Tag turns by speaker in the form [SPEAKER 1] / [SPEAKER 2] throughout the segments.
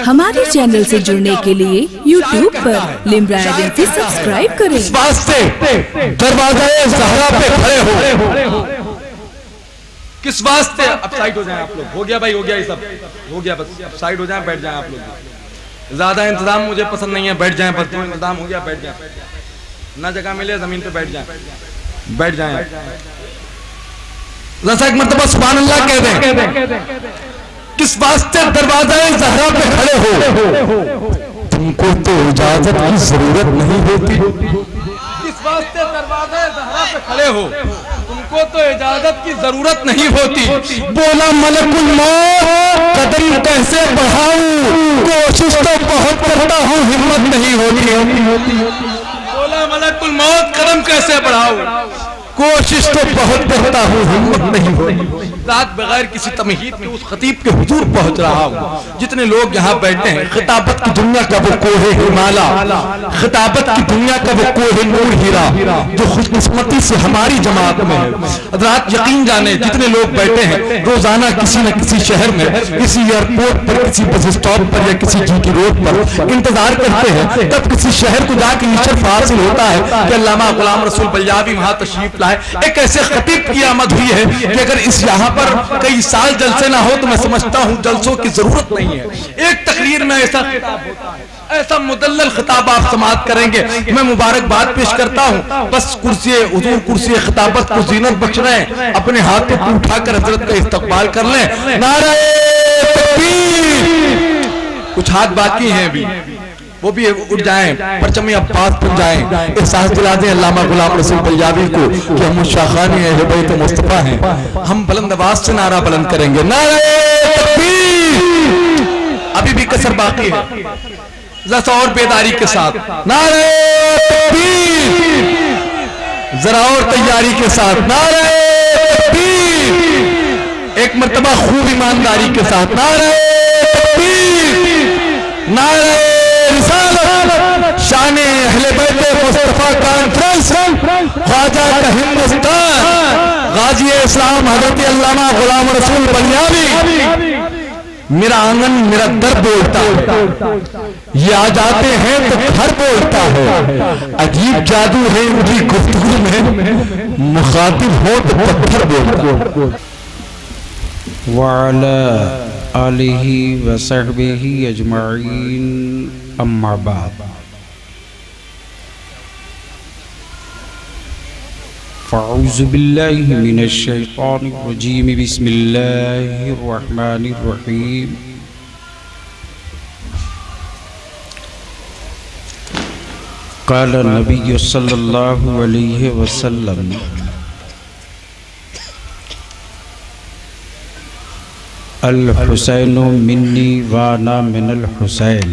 [SPEAKER 1] हमारे चैनल से जुड़ने के लिए YouTube पर लिम्रा एजेंसी सब्सक्राइब करें।
[SPEAKER 2] इस वास्ते दरवाज़े ज़हरा पे खड़े हो, किस वास्ते? अब साइड हो जाएं आप लोग। हो गया भाई, हो गया, ये सब हो गया, बस अब साइड हो जाएं, बैठ जाएं आप लोग। ज्यादा इंतजाम मुझे पसंद नहीं है, बैठ जाएं बस। जो इंतजाम हो गया बैठ जाएं, ना जगह मिले जमीन पे बैठ जाएं, बैठ जाएं। जैसा एक मर्तबा सुभान अल्लाह कह दें। किस वास्ते दरवाज़े ज़हरा पे खड़े हो, तुमको तो इजाजत की जरूरत नहीं होती। किस वास्ते दरवाज़े ज़हरा पे खड़े हो, तुमको तो इजाजत की जरूरत नहीं होती। बोला मलकुल मौत कदम कैसे बढ़ाऊं, कोशिश तो बहुत करता हूँ हिम्मत नहीं होती। बोला मलकुल मौत कदम कैसे बढ़ाऊं, कोशिश तो बहुत करता हूँ हिम्मत नहीं होती। रात बगैर किसी तमहीद के उस खतीब के हुजूर पहुंच रहा हूँ। जितने लोग यहाँ बैठे हैं, खिताबत की दुनिया का वो कोहे हिमाला, खिताबत की दुनिया का वो कोहे नूर हीरा जो खुशकिस्मती से हमारी जमात में है। रात यकीन जाने जितने लोग बैठे हैं, रोजाना किसी न किसी शहर में, किसी एयरपोर्ट पर, किसी बस स्टॉप पर या किसी जीटी रोड पर इंतजार करते हैं तब किसी शहर को जाके ये शर्फ हासिल होता है कि अल्लामा गुलाम रसूल बलियावी वहां तशरीफ लाए। एक ऐसे खतीब की आमद हुई है कि अगर इस यहाँ पर कई साल जलसे ना हो तो मैं समझता हूँ जलसों की जरूरत नहीं है। एक तकरीर में ऐसा खिताब होता है, ऐसा मुदल्लल खिताब आप समाअत करेंगे। मैं मुबारकबाद पेश करता हूँ। बस कुर्सी हुजूर, कुर्सी खिताबत को जीनत बख्श रहे हैं, अपने हाथ पे उठाकर हजरत का इस्तकबाल कर लें। नारे तकबीर। कुछ हाथ बाकी हैं अभी, वो भी उठ जाएं, परचम अब्बास बन जाएं। एहसास दिला दें अल्लामा गुलाम रसूल बलियावी को कि हम शाखानी अहले बैत मुस्तफा हैं। हम बुलंद आवाज से नारा बुलंद करेंगे, नारे तकबीर। अभी भी कसर बाकी है, जरा और बेदारी के साथ नारे तकबीर, जरा और तैयारी के साथ नारे तकबीर। एक मर्तबा खूब ईमानदारी के साथ नारे तकबीर, नारे शान अहले बैत मुस्तफा कॉन्फ्रेंस, ख्वाजा का हिंदुस्तान, गाजी इस्लाम हजरत अल्लामा गुलाम रसूल बलियावी। मेरा आंगन मेरा दर बोलता है, ये आ जाते हैं तो घर बोलता है। अजीब जादू है उनकी गुफ्तगू में, मुखातिब हो तो पत्थर बोलता।
[SPEAKER 3] वाला आलिही व सहबिही अजमाइन, अम्मा बाद। फ़अऊज़ु बिल्लाहि मिनश शैतानिर रजीम, बिस्मिल्लाहिर रहमानिर रहीम। क़ाल नबी सल्लल्लाहु अलैहि वसल्लम, अल हुसैन मिन्नी व अना मिनल हुसैन।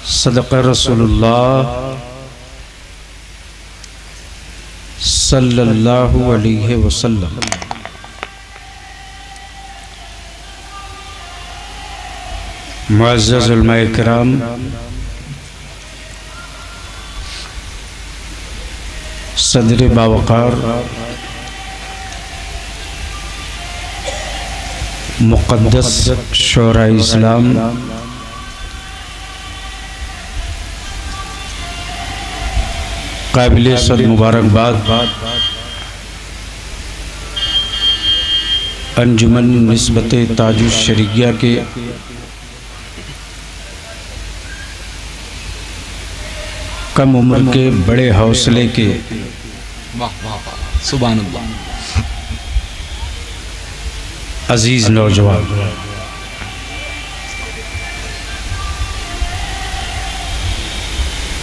[SPEAKER 3] सदक़ रसूलुल्लाह सल्लल्लाहु अलैहि वसल्लम। मुअज़्ज़ज़ उलमा किराम, सदर बावकार मुक़द्दस शोरा इस्लाम, काबिल सद मुबारकबाद अंजुमन निस्बत ताजुश शरीया के कम उम्र के बड़े हौसले के,
[SPEAKER 2] सुभान अल्लाह,
[SPEAKER 3] अजीज नौजवान,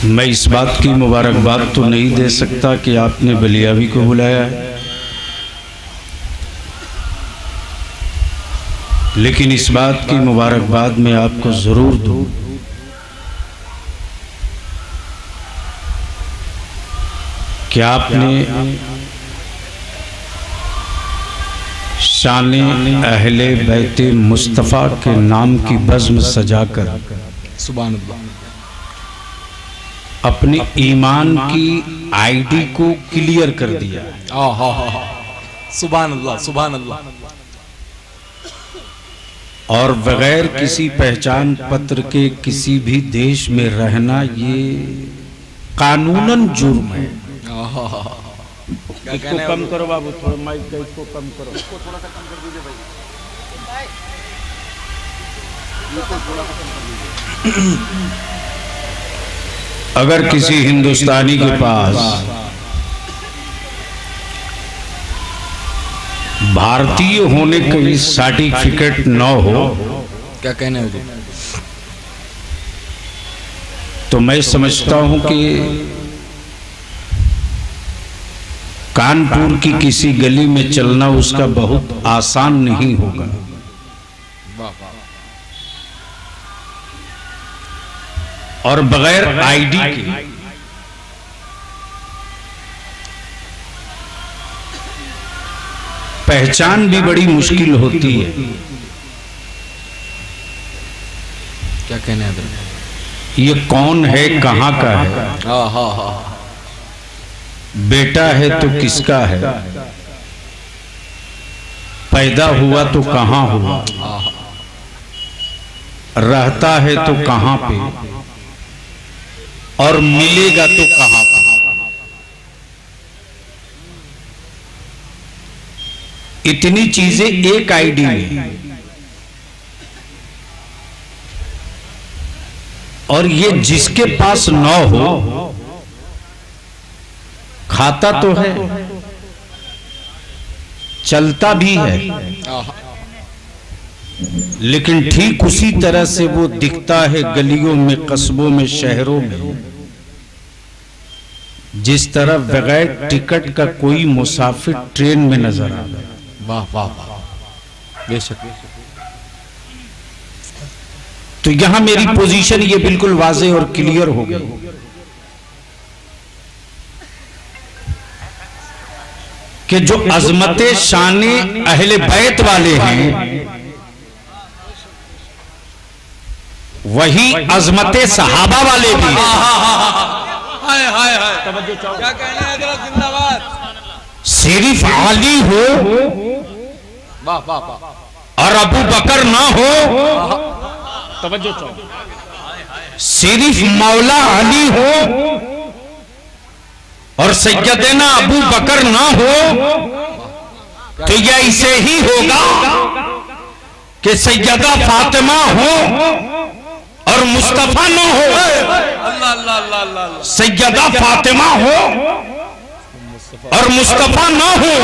[SPEAKER 3] मैं इस बात की मुबारकबाद तो नहीं दे सकता कि आपने बलियावी को बुलाया है, लेकिन इस बात की मुबारकबाद मैं आपको ज़रूर दूँ कि आपने शान अहले बैत मुस्तफ़ा के नाम की बज़्म सजाकर
[SPEAKER 2] सुभान अल्लाह
[SPEAKER 3] अपने ईमान की आईडी को क्लियर कर दिया।
[SPEAKER 2] सुभान अल्लाह सुभान अल्लाह।
[SPEAKER 3] और बगैर किसी पहचान पत्र के किसी भी देश में रहना ये कानूनन जुर्म है। इसको कम करो बाबू, थोड़ा माइक का इसको कम करो। अगर किसी हिंदुस्तानी के पास भारतीय होने का सर्टिफिकेट न हो,
[SPEAKER 2] क्या कहने हो जी?
[SPEAKER 3] तो मैं समझता हूं कि कानपुर की किसी गली में चलना उसका बहुत आसान नहीं होगा। और बगैर आईडी के पहचान भी बड़ी मुश्किल होती है।
[SPEAKER 2] क्या कहने हैं?
[SPEAKER 3] ये कौन है, कहां का है, बेटा है तो किसका है, पैदा हुआ तो कहां हुआ, रहता है तो कहां पे, और मिलेगा तो कहां पे। इतनी चीजें एक आईडी में, और ये जिसके पास न हो, खाता तो है, चलता भी है, लेकिन ठीक उसी तरह से वो दिखता है गलियों में, कस्बों में, शहरों में, जिस तरह बगैर टिकट का कोई मुसाफिर ट्रेन में नजर आ रहा है।
[SPEAKER 2] वाह वाह वाह, बेशक।
[SPEAKER 3] तो यहां मेरी पोजीशन ये बिल्कुल वाज़े और क्लियर हो गई कि जो अजमते शाने अहले बैत वाले हैं, वही अजमते सहाबा वाले भी हैं।
[SPEAKER 2] हाय हाय हाय, क्या कहने हैं? जिंदाबाद।
[SPEAKER 3] सिर्फ अली हो
[SPEAKER 2] वाह वाह वाह,
[SPEAKER 3] और अबू बकर ना हो, तवज्जो चाहो, सिर्फ मौला अली हो और सैयदना अबू बकर ना हो, तो यह ऐसे ही होगा कि सैयदा फातिमा हो और मुस्तफा ना हो।
[SPEAKER 2] अल्लाह अल्लाह अल्लाह अल्लाह।
[SPEAKER 3] सैयदा फातिमा हो और मुस्तफा ना हो,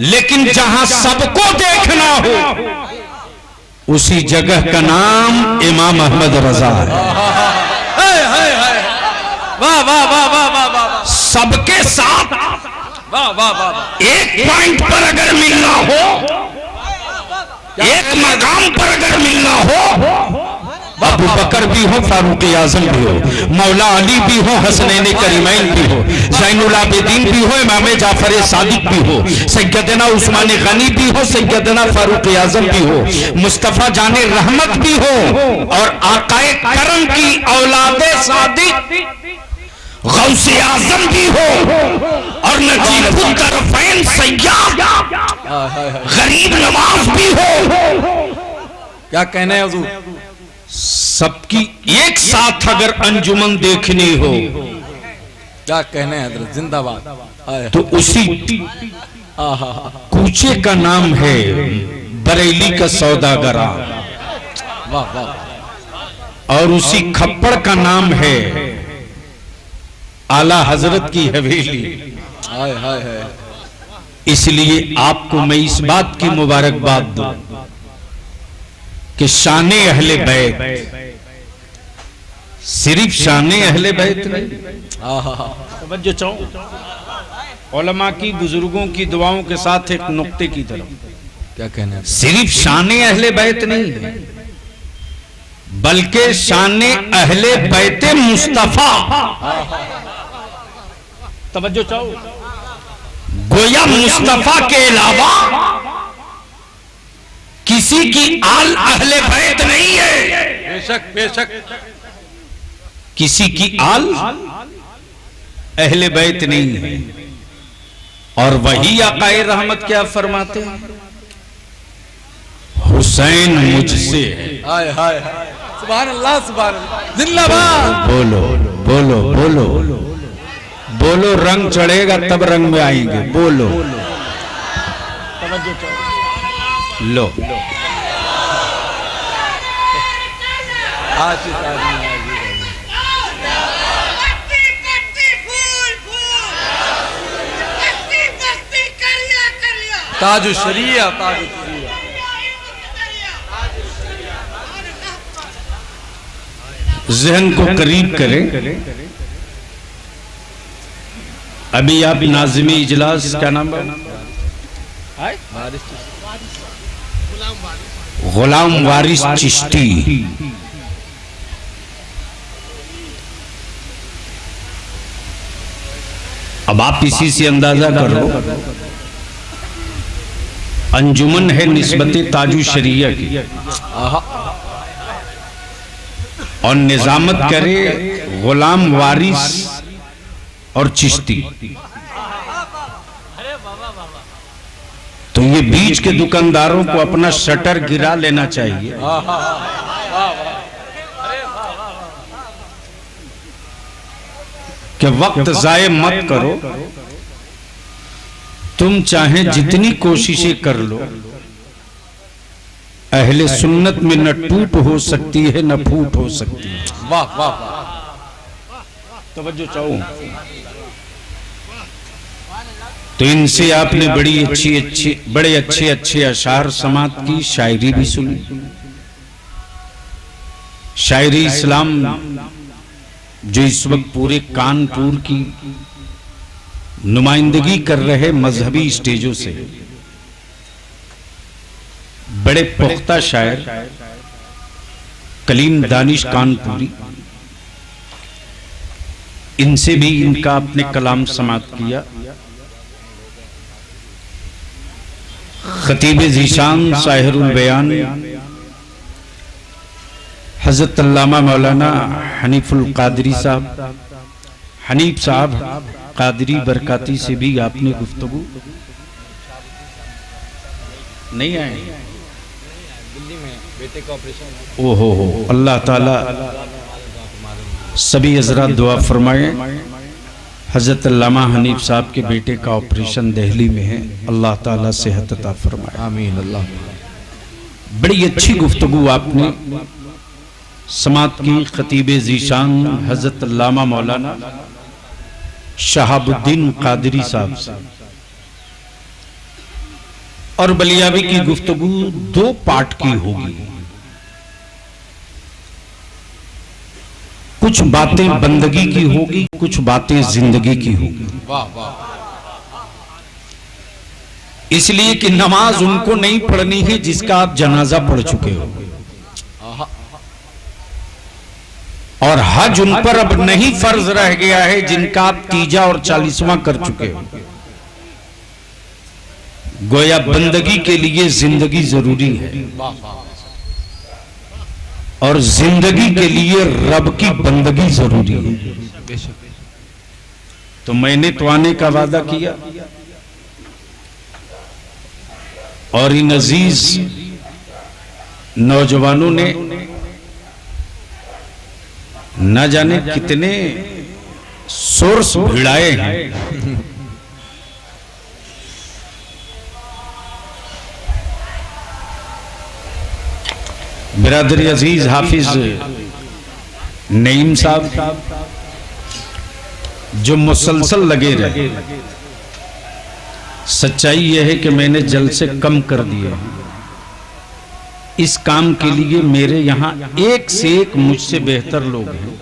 [SPEAKER 3] लेकिन जहां सबको देखना हो उसी जगह का नाम इमाम अहमद रजा है।
[SPEAKER 2] वाह वाह वाह वाह वाह वाह,
[SPEAKER 3] सबके साथ
[SPEAKER 2] वाह वाह वाह।
[SPEAKER 3] एक पॉइंट पर अगर मिलना हो, एक मकाम पर अगर मिलना हो, अबू बकर भी हो, फारूक आजम भी हो, मौला अली भी हो, हसनैन करीमैन भी हो, ज़ैनुल आबिदीन भी हो, इमाम जाफर सादिक भी हो, सैयदना उस्मान गनी भी हो, सैयदना फारूक आजम भी हो, मुस्तफा जाने रहमत भी हो, और आकाए करम की औलादे सादिक गौसे आजम भी हो, और नजीबुल तरफैन सैयद गरीब नवाज भी हो।
[SPEAKER 2] क्या कहने हैं हुजूर?
[SPEAKER 3] सबकी एक साथ अगर अंजुमन देखनी हो,
[SPEAKER 2] क्या कहने हैं हजरत? जिंदाबाद।
[SPEAKER 3] तो उसी कूचे का नाम है बरेली का सौदागरा,
[SPEAKER 2] वाह वाह।
[SPEAKER 3] और उसी खप्पड़ का नाम है आला हजरत की हवेली।
[SPEAKER 2] हाय हाय हाय।
[SPEAKER 3] इसलिए आपको मैं इस बात की मुबारकबाद दूं कि शाने अहले बैत सिर्फ शाने अहले बैत नहीं, तवज्जो चाहो, उलमा की, बुजुर्गों की दुआओं के साथ एक नुक्ते की तरफ,
[SPEAKER 2] क्या कहने हैं?
[SPEAKER 3] सिर्फ शाने अहले बैत नहीं है, बल्कि शाने अहले बैत मुस्तफा। तवज्जो चाहो, गोया मुस्तफा के अलावा किसी की आल अहले बैत नहीं है।
[SPEAKER 2] बेशक बेशक।
[SPEAKER 3] किसी की आल अहले बैत नहीं है। और वही आकाए रहमत क्या फरमाते हैं? हुसैन मुझसे है।
[SPEAKER 2] हाय हाय हाय, सुभान अल्लाह सुभान अल्लाह, जिंदाबाद।
[SPEAKER 3] बोलो बोलो बोलो बोलो, रंग चढ़ेगा तब रंग में आएंगे। बोलो लो
[SPEAKER 2] ताजु शरिया, ताजु शरिया।
[SPEAKER 3] जहन को करीब करें। अभी आप नाज़िमी इजलास का नाम गुलाम वारिस चिश्ती, अब आप इसी से अंदाजा करो, अंजुमन है निस्बत ताजु शरिया की, और निजामत करे गुलाम वारिस और चिश्ती। तो ये बीच के दुकानदारों को अपना शटर गिरा लेना चाहिए। कि वक्त जाये मत करो, तुम चाहे जितनी कोशिशें कर लो, अहले सुन्नत में न टूट हो सकती है न फूट हो सकती है।
[SPEAKER 2] वाह वाह वाह,
[SPEAKER 3] तवज्जो चाहूं तो इनसे आपने बड़े अच्छे अशार समात की, शायरी भी सुनी। शायरी इस्लाम जो इस वक्त पूरे कानपुर की नुमाइंदगी कर रहे मजहबी स्टेजों से, बड़े पुख्ता शायर कलीम दानिश कानपुरी, इनसे भी इनका अपने कलाम समात किया। खतीब ज़ीशान साहिरुल बयान हज़रत अल्लामा मौलाना हनीफुल कादरी साहब, हनीफ साहब कादरी बरकाती से भी आपने गुफ्तगू नहीं आए।
[SPEAKER 2] दिल्ली में बेटे का ऑपरेशन।
[SPEAKER 3] ओहो हो, अल्लाह ताला सभी हजरात दुआ फरमाए। हजरत अल्लामा हनीफ साहब के बेटे का ऑपरेशन दिल्ली में है, अल्लाह ताला सेहत अता फरमाए।
[SPEAKER 2] आमीन अल्लाह।
[SPEAKER 3] बड़ी अच्छी गुफ्तगू आपने समात की खतीब ज़ीशान हजरत अल्लामा मौलाना शहाबुद्दीन कादरी साहब से। और बलियावी की गुफ्तगू 2 पार्ट की होगी। कुछ बातें बंदगी की होगी, कुछ बातें जिंदगी की होगी।
[SPEAKER 2] वाह वाह।
[SPEAKER 3] इसलिए कि नमाज उनको नहीं पढ़नी है जिसका आप जनाजा पढ़ चुके हो, और हज उन पर अब नहीं फर्ज रह गया है जिनका आप तीजा और 40वां कर चुके हो। गोया बंदगी के लिए जिंदगी जरूरी है, और जिंदगी के लिए रब की बंदगी जरूरी है। तो मैंने तो आने का वादा किया, और इन अजीज नौजवानों ने न जाने कितने सोर्स भिड़ाए हैं। बिरादरी अजीज हाफिज नईम साहब जो मुसलसल लगे रहे। सच्चाई यह है कि मैंने जलसे कम कर दिए। इस काम के लिए मेरे यहां एक से एक मुझसे बेहतर लोग हैं।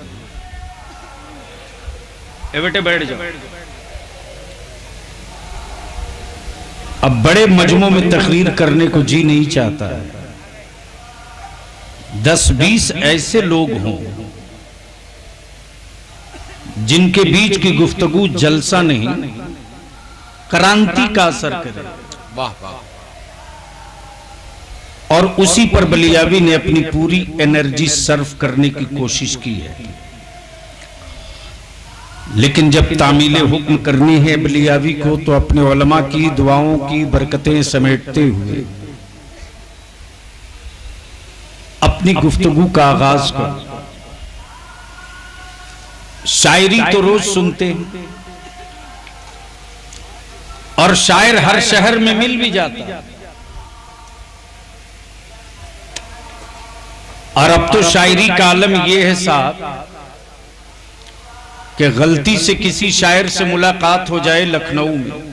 [SPEAKER 3] ए बेटे बैठ जाओ। अब बड़े मजमों में तकरीर करने को जी नहीं चाहता है। 10-20 ऐसे लोग हों जिनके बीच की गुफ्तगू जलसा नहीं, क्रांति का असर करे।
[SPEAKER 2] वाह वाह।
[SPEAKER 3] और उसी पर बलियावी ने अपनी पूरी एनर्जी सर्व करने की कोशिश की है। लेकिन जब तामील हुक्म करनी है बलियावी को, तो अपने उलमा की दुआओं की बरकतें समेटते हुए अपनी गुफ्तगू का आगाज कर। शायरी तो रोज सुनते हैं और शायर हर शहर में मिल भी जाता है, और अब तो शायरी का आलम यह है साहब कि गलती से किसी शायर से मुलाकात हो जाए लखनऊ में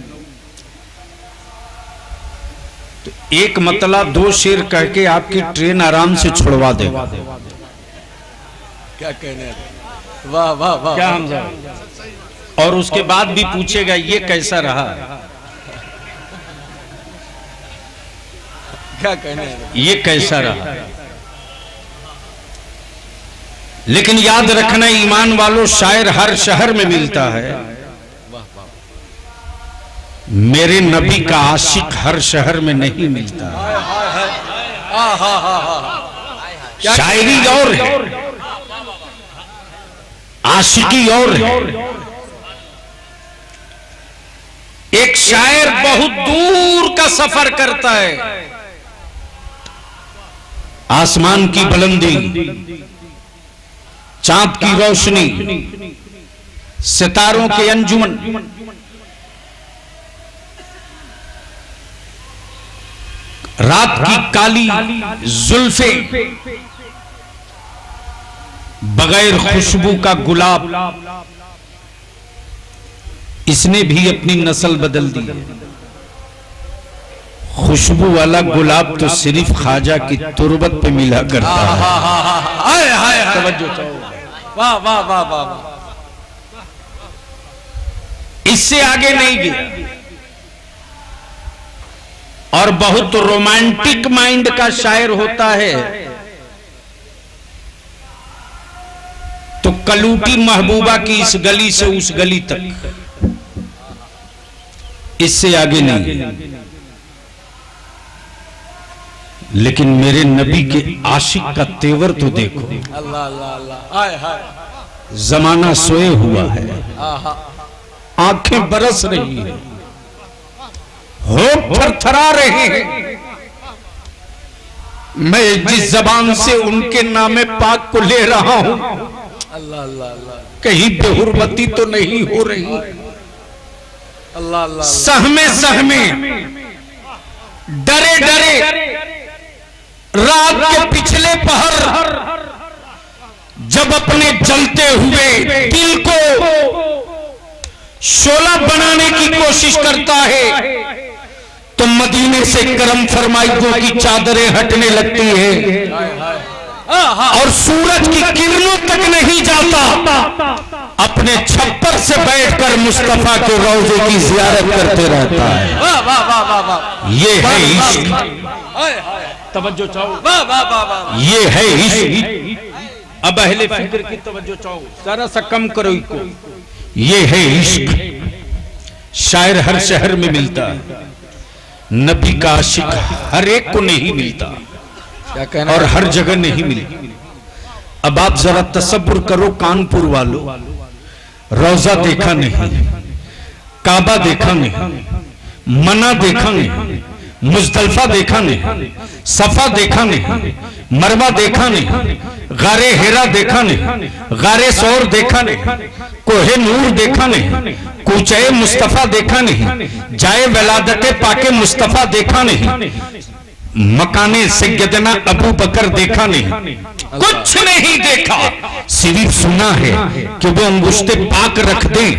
[SPEAKER 3] तो एक मतला दो शेर कह के आपकी ट्रेन आराम से छुड़वा देगा।
[SPEAKER 2] क्या कहने, वाह वाह वाह,
[SPEAKER 3] क्या हम जाए, और उसके बाद भी पूछेगा ये कैसा रहा,
[SPEAKER 2] क्या कहने,
[SPEAKER 3] ये कैसा रहा। लेकिन याद रखना ईमान वालों, शायर हर शहर में मिलता है, मेरे नबी का आशिक हर शहर में नहीं मिलता। शायरी और है, आशिकी और है। एक शायर बहुत दूर का सफर करता है, आसमान की बुलंदी, चांद की रोशनी, सितारों के अंजुमन, रात की काली जुल्फे, बगैर खुशबू का गुलाब, इसने भी अपनी नस्ल बदल दी है। खुशबू वाला गुलाब तो सिर्फ ख्वाजा की तुरबत पे मिला करता है। तवज्जो चाहो,
[SPEAKER 2] वाह वाह वाह वाह,
[SPEAKER 3] इससे आगे नहीं गया। और बहुत रोमांटिक माइंड का शायर होता है तो कलूटी महबूबा की इस गली से उस गली तक, इससे आगे नहीं। लेकिन मेरे नबी के आशिक का तेवर तो देखो,
[SPEAKER 2] अल्लाह अल्लाह अल्लाह, हाय हाय,
[SPEAKER 3] जमाना सोए हुआ है, आंखें बरस रही है, होठ थरथरा रहे हैं। मैं जिस जबान से उनके नामे पाक को ले रहा हूं,
[SPEAKER 2] अल्लाह अल्लाह अल्लाह,
[SPEAKER 3] कहीं बेहुरमती तो नहीं हो रही।
[SPEAKER 2] अल्लाह अल्लाह,
[SPEAKER 3] सहमे सहमे, डरे डरे, रात के पिछले पहर जब अपने जलते हुए दिल को शोला बनाने की कोशिश करता है तो मदीने से करम फरमाइयों की चादरें हटने लगती है और सूरज की किरणों तक नहीं जाता, अपने छप्पर से बैठकर मुस्तफा के रोजे की जियारत करते रहता है।
[SPEAKER 2] वाह वाह वाह वाह वाह,
[SPEAKER 3] ये है इश्क,
[SPEAKER 2] हाय हाय,
[SPEAKER 3] तवज्जो चाहो,
[SPEAKER 2] वाह वाह वाह वाह,
[SPEAKER 3] ये है इश्क। अब अहले फिक्र की तवज्जो चाहो, जरा सा कम करो इसको। ये है इश्क, शायर हर शहर में मिलता है, नबी का आशिक हर एक को नहीं मिलता
[SPEAKER 2] क्या कहना,
[SPEAKER 3] और हर जगह नहीं मिलता। अब आप जरा तसब्बुर करो, कानपुर वालों, रोजा देखा नहीं, काबा देखा नहीं, मना देखा नहीं, मुजदलफा देखा नहीं, सफा देखा नहीं, मरवा देखा नहीं, गारे हेरा देखा नहीं, गारे सौर देखा नहीं, कोहे नूर देखा नहीं, कूचे मुस्तफा देखा नहीं, जाए वलादते पाके मुस्तफा देखा नहीं, मकाने सैयदना अबू बकर देखा नहीं, कुछ नहीं देखा, सिर्फ सुना है कि वो अंगुश्ते पाक रख दें,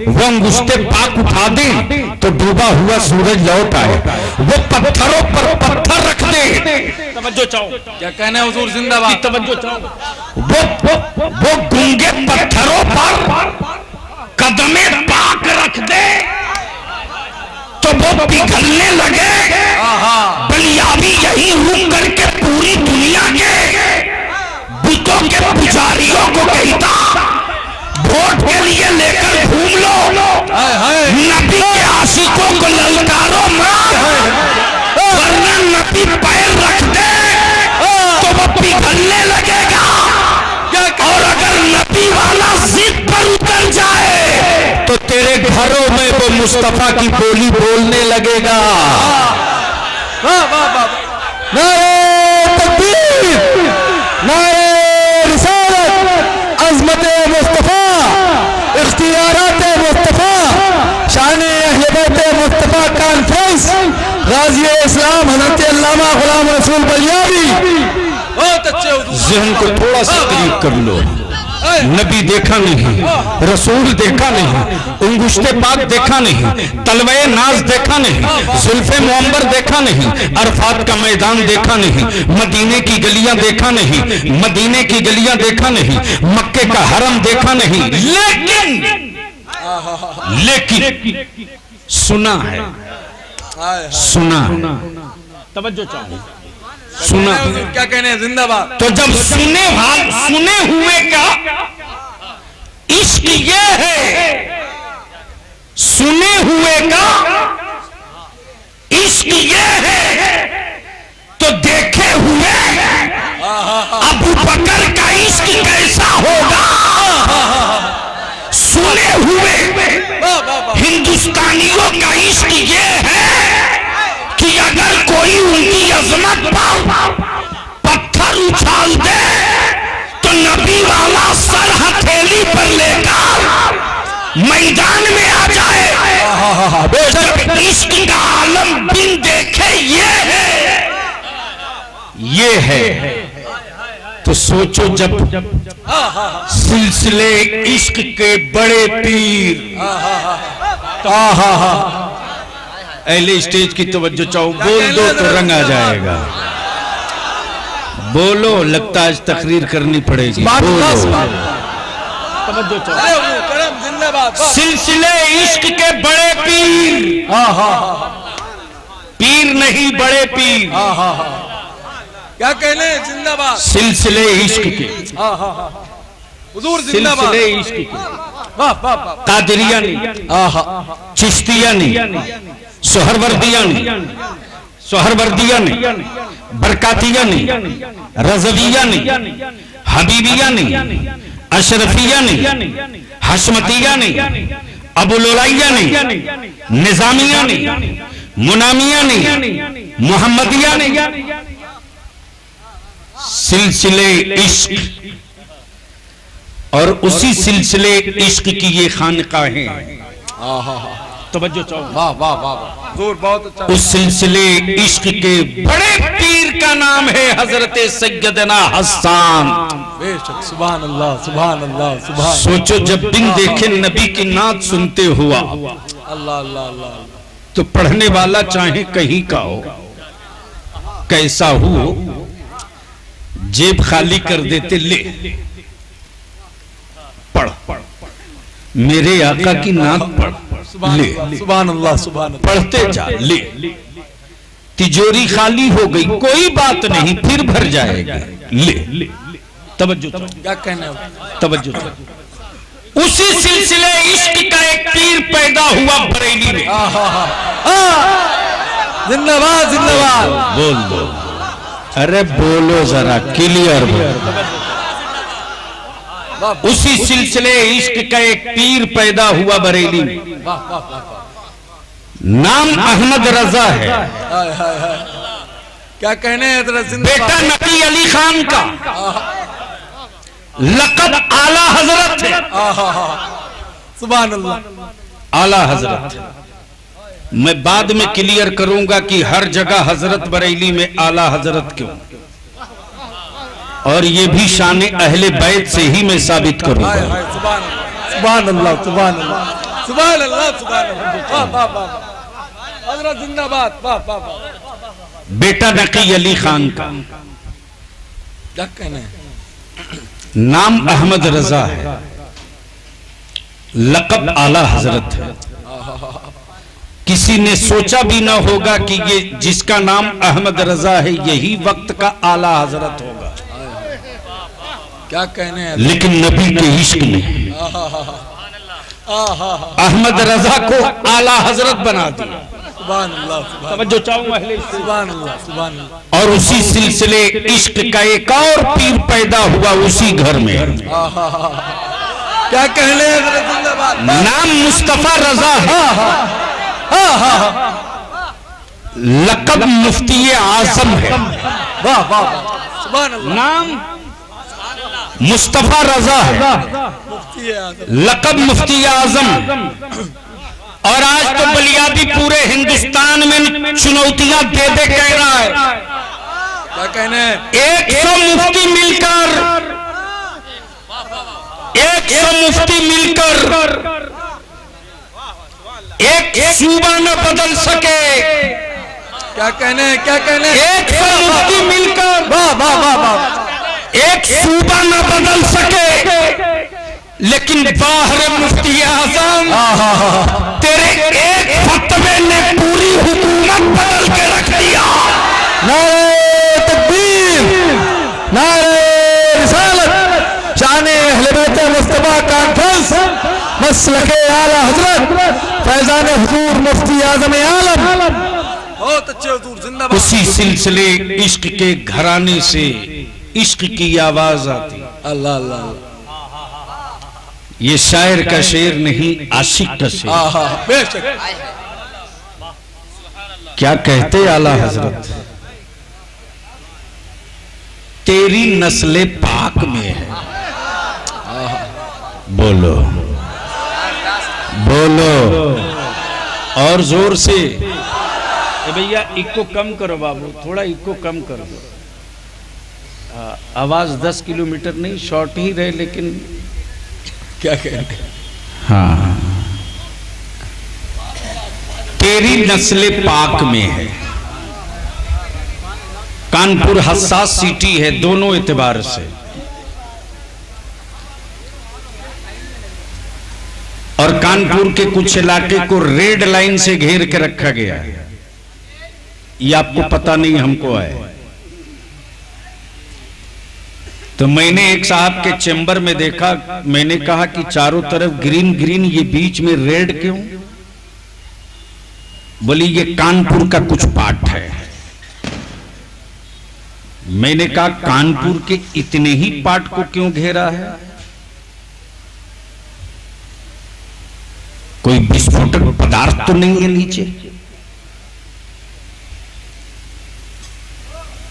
[SPEAKER 3] वो अंगुश्ते पाक उठा दें तो डूबा हुआ सूरज लौट आए, वो पत्थरों पर पत्थर रख दे, तवज्जो चाहो,
[SPEAKER 2] क्या कहना है हुजूर जिंदाबाद,
[SPEAKER 3] तवज्जो चाहो, वो गूंगे पत्थरों पर कदमे पाक रख दे तो वो पिघलने लगे। बलियाबी यही रुक करके पूरी दुनिया के बुतों के पुजारियों को कहता, वोट के लिए लेकर घूम लो, नबी के आशिकों को ललकारो मत, वरना नबी पैर रख दे तो वो पिघलने लगेगा, और अगर नबी वाला जिद पर उतर जाए तो तेरे घरों में वो मुस्तफा की बोली बोलने लगेगा।
[SPEAKER 2] वाह वाह वाह,
[SPEAKER 3] नारे तकबीर,
[SPEAKER 2] रसूल बलियाबी।
[SPEAKER 4] बहुत अच्छे हुजूर।
[SPEAKER 3] जहन को थोड़ा सा करीब कर लो। नबी देखा नहीं, रसूल देखा नहीं, अंगुश्ते पाक देखा नहीं, तलवे नाज देखा नहीं, जुल्फे मुअम्बर देखा नहीं, अरफात का मैदान देखा नहीं, मदीने की गलियां देखा नहीं, मदीने की गलियां देखा नहीं, मक्के का हरम देखा नहीं, लेकिन सुना है, सुना है, तवज्जो चाहिए, सुना है।
[SPEAKER 4] क्या कहने हैं? जिंदाबाद।
[SPEAKER 3] तो जब सुने हुए का इश्क ये है, सुने हुए का इश्क ये है, तो देखे हुए अबू बकर का इश्क कैसा होगा? सुने हुए हिंदुस्तानियों का इश्क ये है कि अगर कोई उनकी अजमत पर पत्थर उछाल दे तो नबी वाला सर हथेली पर लेकर मैदान में आ जाए। जब इश्क का आलम बिन देखे ये है तो सोचो जब सिलसिले इश्क के बड़े पीर, अहले स्टेज की तवज्जो चाहो, बोल दो तो रंग आ जाएगा। बोलो, लगता है आज तकरीर करनी पड़ेगी। बोलो, तवज्जो चाहो।
[SPEAKER 4] जिंदाबाद।
[SPEAKER 3] सिलसिले इश्क के बड़े पीर, पीर नहीं बड़े पीर,
[SPEAKER 4] क्या कहने हैं? जिंदाबाद।
[SPEAKER 3] सिलसिले इश्क के,
[SPEAKER 4] हुजूर जिंदाबाद।
[SPEAKER 3] सिलसिले इश्क के,
[SPEAKER 4] वाह वाह वाह।
[SPEAKER 3] कादरिया नहीं, चिश्तिया नहीं, सोहरवर्दिया नहीं, सोहरवर्दिया नहीं, बरकातिया नहीं, रजविया नहीं, हबीबिया नहीं, अशरफिया नहीं, हशमतिया नहीं, अबुलुलाइया नहीं, निजामिया नहीं, मुनामिया नहीं, मोहम्मदिया नहीं, सिलसिले इश्क, और उसी सिलसिले इश्क की ये खानकाहें। तवज्जो चाहो।
[SPEAKER 4] वाह वाह वाह। हुजूर बहुत अच्छा।
[SPEAKER 3] उस सिलसिले इश्क के बड़े पीर का नाम है हजरत सैयदना हसन।
[SPEAKER 4] बेशक। सुभान अल्लाह, सुभान अल्लाह, सुभान।
[SPEAKER 3] सोचो जब बिन देखे नबी की नात सुनते हुआ,
[SPEAKER 4] अल्लाह अल्लाह अल्लाह।
[SPEAKER 3] तो पढ़ने वाला चाहे कहीं का हो, कैसा हो, जेब खाली कर देते, ले पढ़, मेरे आका की नात पढ़, ले,
[SPEAKER 4] सुभान अल्लाह, सुभान अल्लाह।
[SPEAKER 3] पढ़ते जा, ले, तिजोरी खाली हो गई, कोई बात नहीं, फिर भर जाएगा, ले, तवज्जो,
[SPEAKER 4] क्या कहना है?
[SPEAKER 3] तवज्जो। उसी सिलसिले इश्क का एक पीर पैदा हुआ बरेली में।
[SPEAKER 4] जिंदाबाद, जिंदाबाद।
[SPEAKER 3] बोल दो, अरे बोलो जरा, क्लियर बोलो। उसी सिलसिले इश्क का एक पीर पैदा हुआ बरेली में, नाम अहमद रजा है।
[SPEAKER 4] हाय हाय हाय। क्या कहने हैं?
[SPEAKER 3] बेटा नकी अली खान का, लक़ब आला हजरत है।
[SPEAKER 4] सुभान अल्लाह।
[SPEAKER 3] आला हजरत। मैं बाद में क्लियर करूंगा कि हर जगह हजरत बरेली में आला हजरत क्यों, और ये भी शान अहले बैत से ही मैं साबित करूंगा।
[SPEAKER 4] सुभान अल्लाह, सुभान अल्लाह, सुभान अल्लाह, सुभान अल्लाह। वाह वाह वाह। हजरत जिंदाबाद। वाह वाह वाह।
[SPEAKER 3] बेटा नकी अली खान का,
[SPEAKER 4] क्या कहने हैं?
[SPEAKER 3] नाम अहमद रजा है, लक़ब आला हजरत है। किसी ने सोचा भी ना होगा कि ये जिसका नाम अहमद रजा है यही वक्त का आला हजरत होगा।
[SPEAKER 4] क्या कहने हैं?
[SPEAKER 3] लेकिन नबी के इश्क ने अहमद रजा को आला हजरत बना दिया।
[SPEAKER 4] सुभान अल्लाह,
[SPEAKER 3] तवज्जो चाहूं अहले।
[SPEAKER 4] सुभान अल्लाह, सुभान अल्लाह।
[SPEAKER 3] और उसी सिलसिले इश्क का एक और पीर पैदा हुआ उसी घर में।
[SPEAKER 4] क्या कहने हैं? हजरत जिंदाबाद।
[SPEAKER 3] नाम मुस्तफा रजा है, लक़ब मुफ्ती आजम है।
[SPEAKER 4] वाह वाह। सुभान अल्लाह।
[SPEAKER 3] नाम मुस्तफा रजा है, लक़ब मुफ्ती आजम। और आज तो बलियादी पूरे हिंदुस्तान में चुनौतियां दे दे कह रहा है
[SPEAKER 4] क्या कहने हैं?
[SPEAKER 3] 100 मुफ्ती मिलकर 100 मुफ्ती मिलकर एक सूबा न बदल सके।
[SPEAKER 4] क्या कहने हैं? क्या कहने हैं?
[SPEAKER 3] 100 मुफ्ती मिलकर
[SPEAKER 4] वाह वाह वाह वाह।
[SPEAKER 3] एक सूबा न बदल सके, लेकिन बाहर मुफ्ती आजम तेरे एक फतवे ने पूरी हुकूमत बदल के रख दिया।
[SPEAKER 2] नारे तकबीर, नारे रिसालत, शान अहले बैत मुस्तफा कॉन्फ्रेंस, मसलके आला हजरत फैजान हुजूर मुफ्ती आजम आलम।
[SPEAKER 4] बहुत अच्छे हुजूर, जिंदाबाद।
[SPEAKER 3] उसी सिलसिले इश्क के घराने से इश्क की आवाज आती।
[SPEAKER 4] अल्लाह अल्लाह।
[SPEAKER 3] ये शायर का शेर नहीं, आशिक का शेर।
[SPEAKER 4] बेशक।
[SPEAKER 3] क्या कहते आला हजरत, तेरी नस्ले पाक में है। बोलो बोलो और जोर से। भैया इको कम करो बाबू, थोड़ा इको कम कर दो। आवाज 10 किलोमीटर नहीं, शॉर्ट ही रहे, लेकिन
[SPEAKER 4] क्या कहने?
[SPEAKER 3] हाँ, तेरी नस्ले पाक में है। कानपुर हसास सिटी है दोनों एतबार से, और कानपुर के कुछ इलाके को रेड लाइन से घेर के रखा गया है। ये आपको पता नहीं, हमको है। तो मैंने एक साहब के चेंबर में देखा, मैंने कहा कि चारों तरफ ग्रीन ग्रीन, ये बीच में रेड क्यों? बोली ये कानपुर का कुछ पार्ट है। मैंने कहा कानपुर के इतने ही पार्ट को क्यों घेरा है? कोई विस्फोटक पदार्थ तो नहीं है नीचे?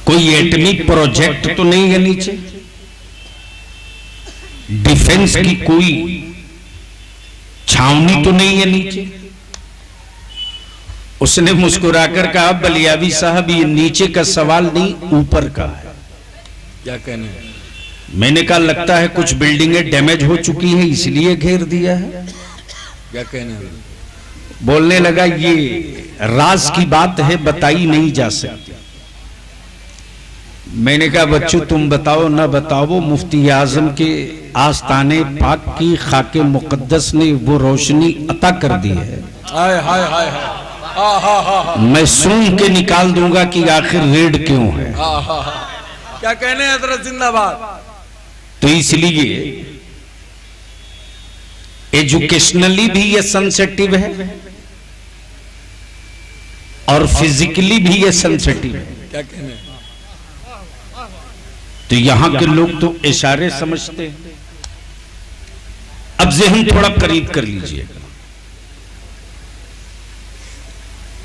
[SPEAKER 3] कोई एटमिक प्रोजेक्ट तो नहीं है नीचे? डिफेंस की कोई छावनी तो नहीं है नीचे? उसने मुस्कुराकर कहा, बलियावी साहब ये नीचे का सवाल नहीं, ऊपर का है।
[SPEAKER 4] क्या कहने हैं?
[SPEAKER 3] मैंने कहा लगता है कुछ बिल्डिंगें डैमेज हो चुकी हैं इसलिए घेर दिया है।
[SPEAKER 4] क्या कहने हैं?
[SPEAKER 3] बोलने लगा ये राज की बात है, बताई नहीं जा सकती। मैंने कहा बच्चों तुम बताओ ना बताओ, मुफ्ती आजम के आस्ताने पाक की खाके मुकद्दस ने वो रोशनी अता कर दी है।
[SPEAKER 4] हाय हाय हाय हाय।
[SPEAKER 3] मैं सुन के निकाल दूंगा कि आखिर रेड क्यों है।
[SPEAKER 4] क्या कहने हैं हजरत, जिंदाबाद।
[SPEAKER 3] तो इसलिए एजुकेशनली भी ये सेंसिटिव है और फिजिकली भी ये सेंसिटिव है।
[SPEAKER 4] क्या कहने हैं?
[SPEAKER 3] तो यहां के लोग तो इशारे समझते हैं। अब ज़हन थोड़ा करीब कर लीजिएगा।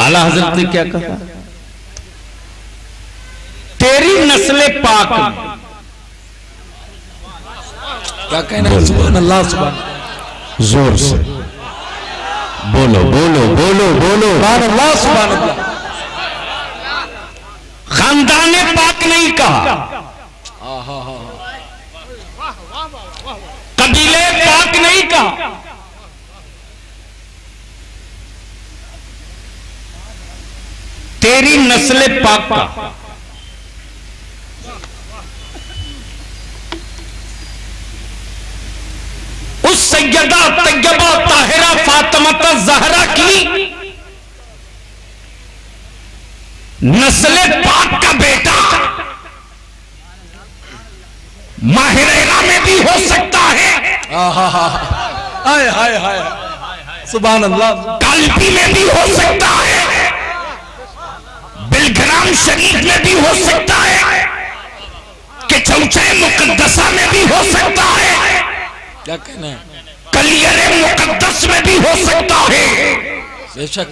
[SPEAKER 3] आला हजरत ने क्या कहा? तेरी नस्ले पाक में।
[SPEAKER 4] क्या कहने हैं? सुभान अल्लाह, सुभान।
[SPEAKER 3] जोर से बोलो बोलो बोलो बोलो।
[SPEAKER 4] सुभान अल्लाह, सुभान अल्लाह।
[SPEAKER 3] खानदाने पाक नहीं कहा, कबीले पाक नहीं कहा, तेरी नस्ल पाक का। उस सैयदा तैयबा ताहिरा फातिमा ज़हरा की नस्ल पाक का बेटा माहिरा में भी हो सकता है,
[SPEAKER 4] हाय हाय हाय, सुभान अल्लाह।
[SPEAKER 3] कालपी में भी हो सकता है, बिलग्राम शरीफ में भी हो सकता है, कि चौचे मुकद्दसा में भी हो सकता है,
[SPEAKER 4] क्या कहना है?
[SPEAKER 3] कलियरे मुकद्दस में भी हो सकता है,
[SPEAKER 4] बेशक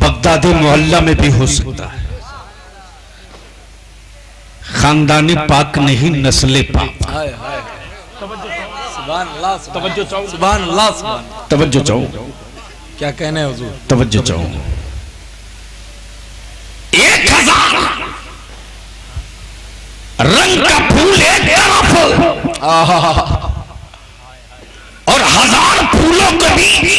[SPEAKER 3] बगदादी मोहल्ला में भी हो सकता है। खानदानी पाक नहीं, नस्ले पाक।
[SPEAKER 4] हाय हाय, सुभान अल्लाह, तवज्जो चाहो, सुभान अल्लाह, सुभान।
[SPEAKER 3] तवज्जो चाहो,
[SPEAKER 4] क्या कहने हैं हुजूर?
[SPEAKER 3] तवज्जो चाहो। 1000 रंग का फूल एक तरफ और हजार फूलों के बीच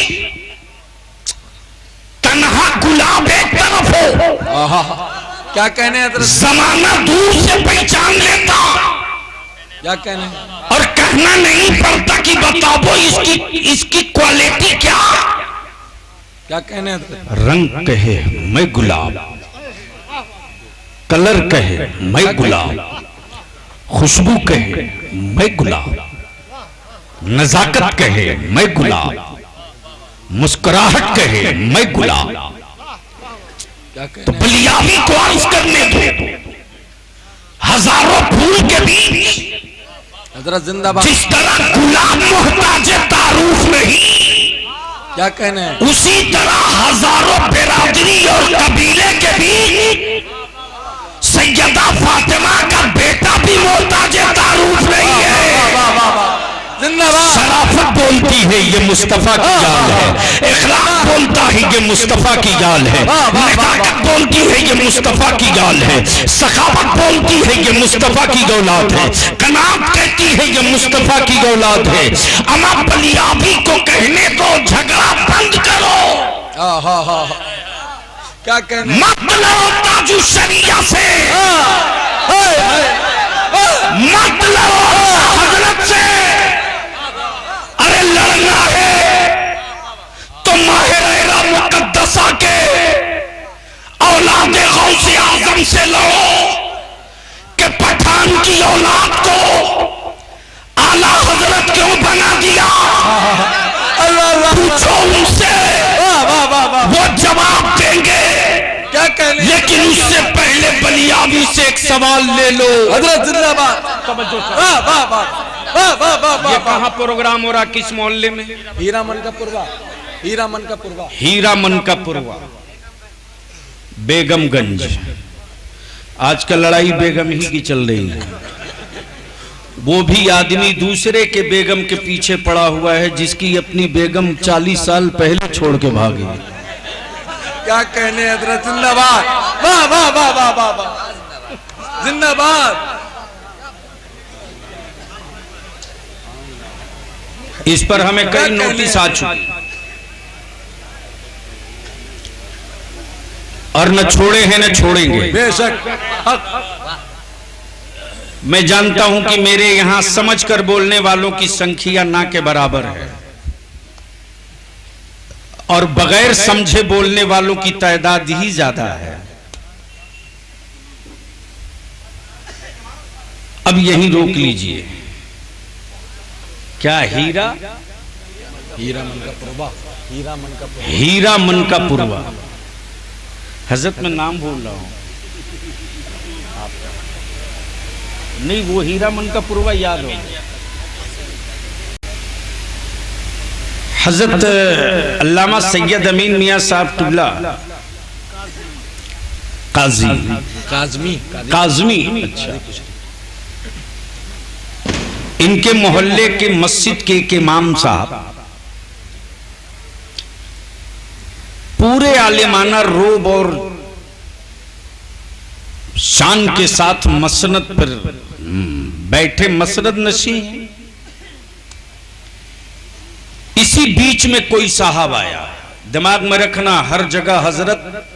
[SPEAKER 3] तन्हा गुलाब एक तरफ हो।
[SPEAKER 4] क्या कहने हैं हजरत?
[SPEAKER 3] जमाना दूर से पहचान लेता,
[SPEAKER 4] क्या कहने हैं?
[SPEAKER 3] और कहना नहीं पड़ता कि बताओ इसकी क्वालिटी क्या।
[SPEAKER 4] क्या कहने हैं?
[SPEAKER 3] रंग कहे मैं गुलाब, कलर कहे मैं गुलाब, खुशबू कहे मैं गुलाब, नजाकत कहे मैं गुलाब, मुस्कुराहट कहे मैं गुलाब।
[SPEAKER 4] क्या
[SPEAKER 3] तो
[SPEAKER 4] कहने हैं?
[SPEAKER 3] बलियाबी को अर्ज करने दो। हजारों फूल के बीच
[SPEAKER 4] हजरत जिंदाबाद।
[SPEAKER 3] जिस तरह गुलाब मोहताज तारूफ नहीं,
[SPEAKER 4] क्या कहने हैं?
[SPEAKER 3] उसी तरह हजारों बिरादरी और कबीले के बीच सैयदा फातिमा का बेटा भी मोहताज तारूफ नहीं है।
[SPEAKER 4] जिंदाबाद।
[SPEAKER 3] शराफत बोलती है ये मुस्तफा की जाल है, इखलाक बोलता है ये मुस्तफा की जाल है, नज़ाकत बोलती है ये मुस्तफा की जाल है, सखावत बोलती है ये मुस्तफा की औलाद है, कनात कहती है ये मुस्तफा की औलाद है। अमा बलियाबी को कहने दो, झगड़ा बंद करो।
[SPEAKER 4] क्या कहने?
[SPEAKER 3] मत लड़ो ताजु शरिया से, मत लड़ो हजरत से। अरे लड़ना है तो माहिर मुकद्दसा के औलाद गौसे आजम से लड़ो कि पठान की औलाद को आला हजरत क्यों बना दिया। पूछो उनसे, वो जवाब देंगे।
[SPEAKER 4] क्या कहने?
[SPEAKER 3] लेकिन उससे पहले बलियाबी से एक सवाल ले लो।
[SPEAKER 4] हजरत जिंदाबाद।
[SPEAKER 3] ये कहाँ प्रोग्राम हो रहा, किस मोहल्ले में?
[SPEAKER 4] हीरा मन का पुरवा, हीरा मन का पुरवा,
[SPEAKER 3] हीरा मन का पुरवा, बेगमगंज। आजकल लड़ाई बेगम ही की चल रही है। वो भी आदमी दूसरे के बेगम के पीछे पड़ा हुआ है जिसकी अपनी बेगम 40 साल पहले छोड़ के भागी।
[SPEAKER 4] क्या कहने? हजरत जिंदाबाद। वाह वाह वाह वाह वाह वाह, जिंदाबाद।
[SPEAKER 3] इस पर हमें कई नोटिस आ चुके और न छोड़े हैं न छोड़ेंगे।
[SPEAKER 4] बेशक।
[SPEAKER 3] मैं जानता हूं कि मेरे यहां समझ कर बोलने वालों की संख्या ना के बराबर है और बगैर समझे बोलने वालों की तादाद ही ज्यादा है। अब यहीं रोक लीजिए। क्या हीरा?
[SPEAKER 4] हीरा मन का पुरवा, हीरा मन का पुरवा।
[SPEAKER 3] हीरा मन का पुरवा। हजरत मैं नाम बोल रहा हूं, नहीं वो हीरा मन का पुरवा याद हो। हजरत अल्लामा सैयद अमीन मियां साहब तुल्ला काज़मी, अच्छा, इनके मोहल्ले के मस्जिद के एक इमाम साहब पूरे आलिमाना रोब और शान के साथ मसनद पर बैठे, मसनद नशी। इसी बीच में कोई साहब आया। दिमाग में रखना, हर जगह हजरत,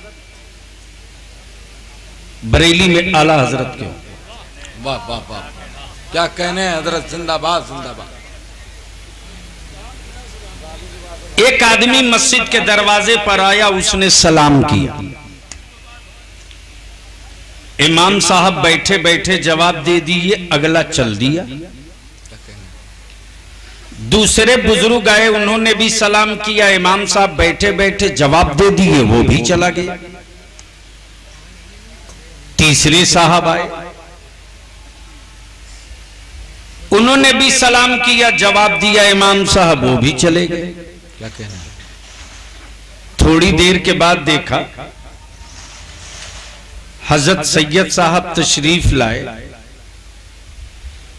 [SPEAKER 3] बरेली में आला हजरत क्यों।
[SPEAKER 4] वाह वाह वाह, क्या कहने हैं हजरत। जिंदाबाद जिंदाबाद।
[SPEAKER 3] एक आदमी मस्जिद के दरवाजे पर आया, उसने सलाम किया। इमाम साहब बैठे बैठे जवाब दे दिए, अगला चल दिया। दूसरे बुजुर्ग आए, उन्होंने भी सलाम किया, इमाम साहब बैठे बैठे जवाब दे दिए, वो भी चला गया। तीसरे साहब आए, उन्होंने भी सलाम किया, जवाब दिया इमाम साहब, वो भी चले गए।
[SPEAKER 4] क्या कहना?
[SPEAKER 3] थोड़ी देर के बाद देखा हजरत सैयद साहब तशरीफ लाए।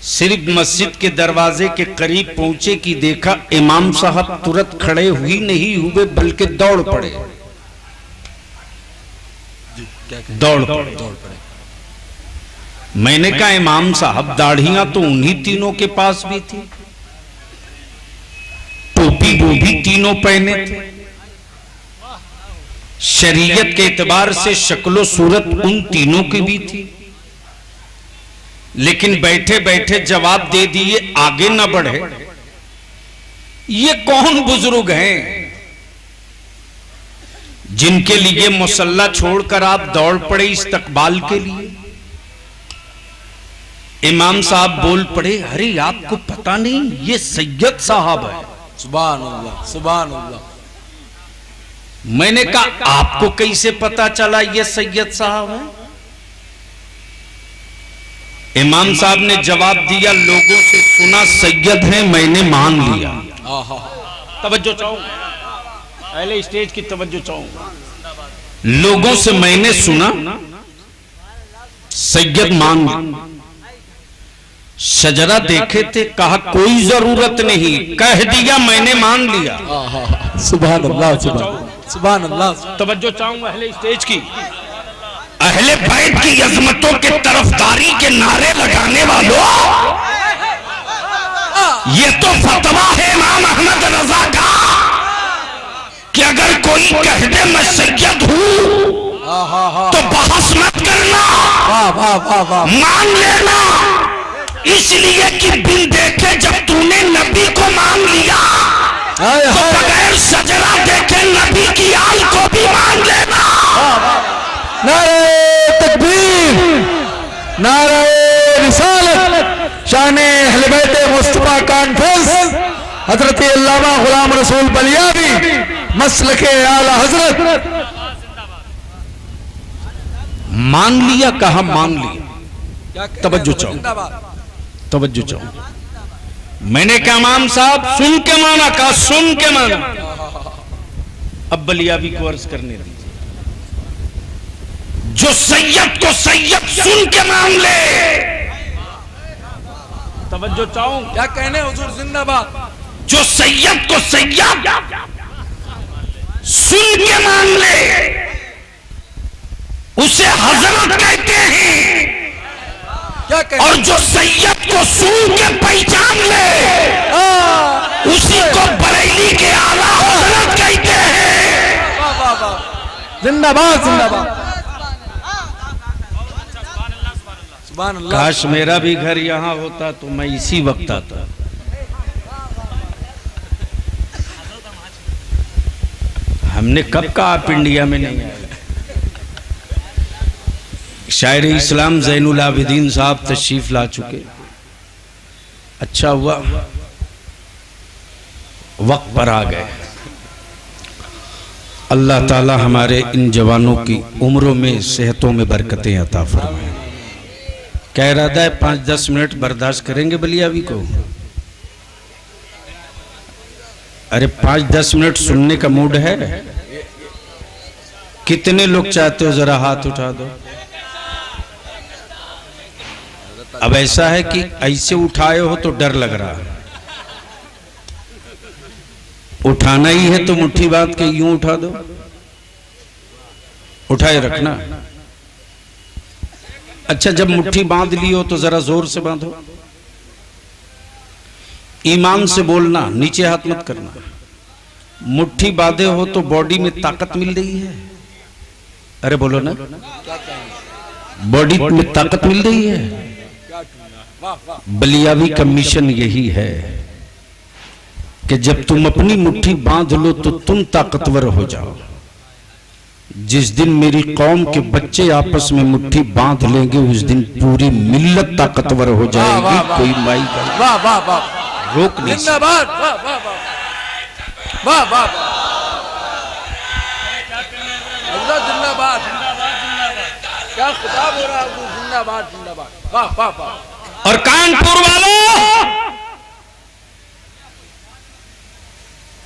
[SPEAKER 3] सिर्फ मस्जिद के दरवाजे के करीब पहुंचे कि देखा इमाम साहब तुरंत खड़े हुई नहीं हुए, बल्कि दौड़ पड़े। दौड़ पड़े। मैंने कहा इमाम साहब दाढ़ियां तो उन्हीं तीनों के पास भी थी, टोपी वो भी तीनों पहने थे, शरीयत के एतबार से शक्लो सूरत उन तीनों की भी थी, लेकिन बैठे बैठे जवाब दे दिए आगे न बढ़े। ये कौन बुजुर्ग हैं जिनके लिए मुसल्ला छोड़कर आप दौड़ पड़े इस्तकबाल के लिए? इमाम साहब बोल पड़े, अरे आपको पता नहीं ये सैयद साहब है।
[SPEAKER 4] सुभान अल्लाह, सुभान अल्लाह।
[SPEAKER 3] मैंने कहा आपको कैसे पता चला ये सैयद साहब है? इमाम साहब ने जवाब दिया, लोगों से सुना सैयद है, मैंने मान लिया। तवज्जो चाहूंगा, पहले स्टेज की तवज्जो चाहूंगा। लोगों से मैंने सुना सैयद मान लिया। शजरा देखे थे, कहा कोई जरूरत नहीं, कह दिया मैंने मान लिया।
[SPEAKER 4] सुभान अल्लाह, सुभान अल्लाह।
[SPEAKER 3] तवज्जो चाहूंगा अहले स्टेज की। अहले बैत की अजमतों के तरफदारी के नारे लगाने वालों, ये तो फतवा है इमाम अहमद रजा का कि अगर कोई कह दे मैं सैयद हूं तो बहस मत करना, मान लेना। इसलिए कि बिन देखे जब तूने नबी को मान लिया तो बगैर शजरा देखे नबी की आल को भी मान लेना।
[SPEAKER 2] नारे तकबीर, नारे रिसालत, शाने अहले बैत मुस्तफा कॉन्फ्रेंस, हजरत अल्लामा गुलाम रसूल बलियावी, मसलके आला हजरत।
[SPEAKER 3] मान लिया, कहा मान लिया। तवज्जो चाहो, तवज्जो चाहो। मैंने कहा इमाम साहब सुन के माना, कहा सुन के माना। अब बलियावी को अर्ज करने दीजिए। जो सैयद को सैयद सुन के मान ले, तवज्जो चाहो।
[SPEAKER 4] क्या कहने हुजूर जिंदाबाद।
[SPEAKER 3] जो सैयद को सैयद सुन के मान ले उसे हजरत कहते हैं,
[SPEAKER 4] क्या कहने?
[SPEAKER 3] और जो सैयद को सुन के पहचान ले उसी को बरेली के आला हजरत कहते हैं।
[SPEAKER 2] जिंदाबाद, जिंदाबाद।
[SPEAKER 4] सुभान अल्लाह।
[SPEAKER 3] काश मेरा भी घर यहां होता तो मैं इसी वक्त आता। हमने कब कहा आप इंडिया में नहीं आए? शायर इस्लाम ज़ैनुल आबिदीन साहब तशरीफ ला चुके। अच्छा हुआ वक्त पर आ गए। अल्लाह ताला हमारे इन जवानों की उम्रों में सेहतों में बरकतें अता फरमाए। कह रहा था 5-10 मिनट बर्दाश्त करेंगे बलियावी को? अरे 5-10 मिनट सुनने का मूड है? कितने लोग चाहते हो जरा हाथ उठा दो। अब ऐसा है कि ऐसे उठाए हो तो डर लग रहा है, उठाना ही है तो मुट्ठी बांध के यूं उठा दो, उठाए रखना। अच्छा जब मुट्ठी बांध ली हो तो जरा जोर से बांधो, ईमान से बोलना, नीचे हाथ मत करना। मुट्ठी बांधे हो तो बॉडी में ताकत मिल रही है। अरे बोलो ना, बॉडी में ताकत मिल रही है। बलियावी का मिशन यही है कि जब तुम अपनी मुट्ठी बांध लो तो तुम ताकतवर हो जाओ। जिस दिन मेरी कौम के बच्चे आपस में मुट्ठी बांध लेंगे उस दिन पूरी मिल्लत ताकतवर हो जाएगी। कोई माई का रोक नहीं सकता।
[SPEAKER 4] जिंदाबाद, क्या खिताब हो रहा है? जिंदाबाद, जिंदाबाद। वाह वाह वाह।
[SPEAKER 3] और कानपुर वालों,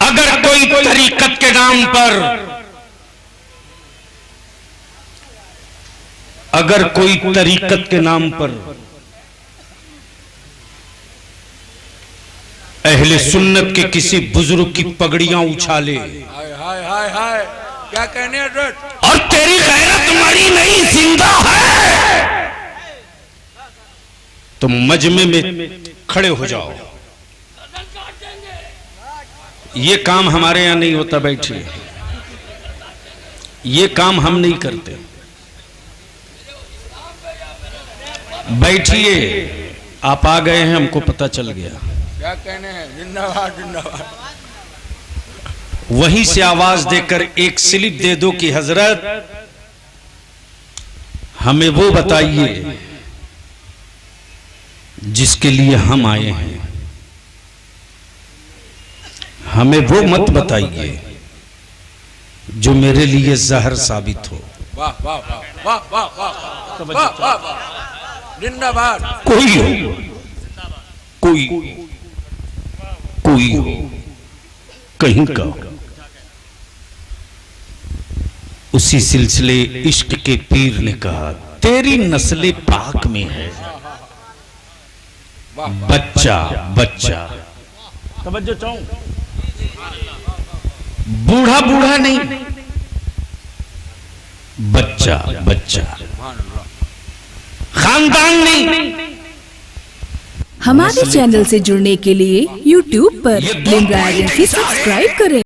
[SPEAKER 3] अगर कोई तरीकत के नाम पर, अगर कोई तरीकत के नाम पर अहले सुन्नत के किसी बुजुर्ग की पगड़ियां उछाले,
[SPEAKER 4] हाय हाय हाय हाय, क्या कहने हैं?
[SPEAKER 3] और तेरी गैरत मरी नहीं जिंदा है, तो मजमे में खड़े हो जाओ। ये काम हमारे यहां नहीं होता, बैठिए। ये काम हम नहीं करते, बैठिए। आप आ गए हैं, हमको पता चल गया।
[SPEAKER 4] क्या कहने हैं? जिंदाबाद जिंदाबाद।
[SPEAKER 3] वहीं से आवाज देकर एक स्लिप दे दो कि हजरत हमें वो बताइए जिसके लिए हम आए हैं, हमें वो मत बताइए जो मेरे लिए जहर साबित हो।
[SPEAKER 4] वाह वाह वाह वाह वाह वाह वाह वाह वाह। जिंदाबाद।
[SPEAKER 3] कोई हो, कोई कोई हो, कहीं का हो। उसी सिलसिले इश्क के पीर ने कहा, तेरी नस्ले पाक में है बच्चा बच्चा। तवज्जो चाहूं, बूढ़ा बूढ़ा नहीं, बच्चा बच्चा, खानदान नहीं।
[SPEAKER 1] हमारे चैनल से जुड़ने के लिए YouTube पर लिम्रा एजेंसी सब्सक्राइब करें।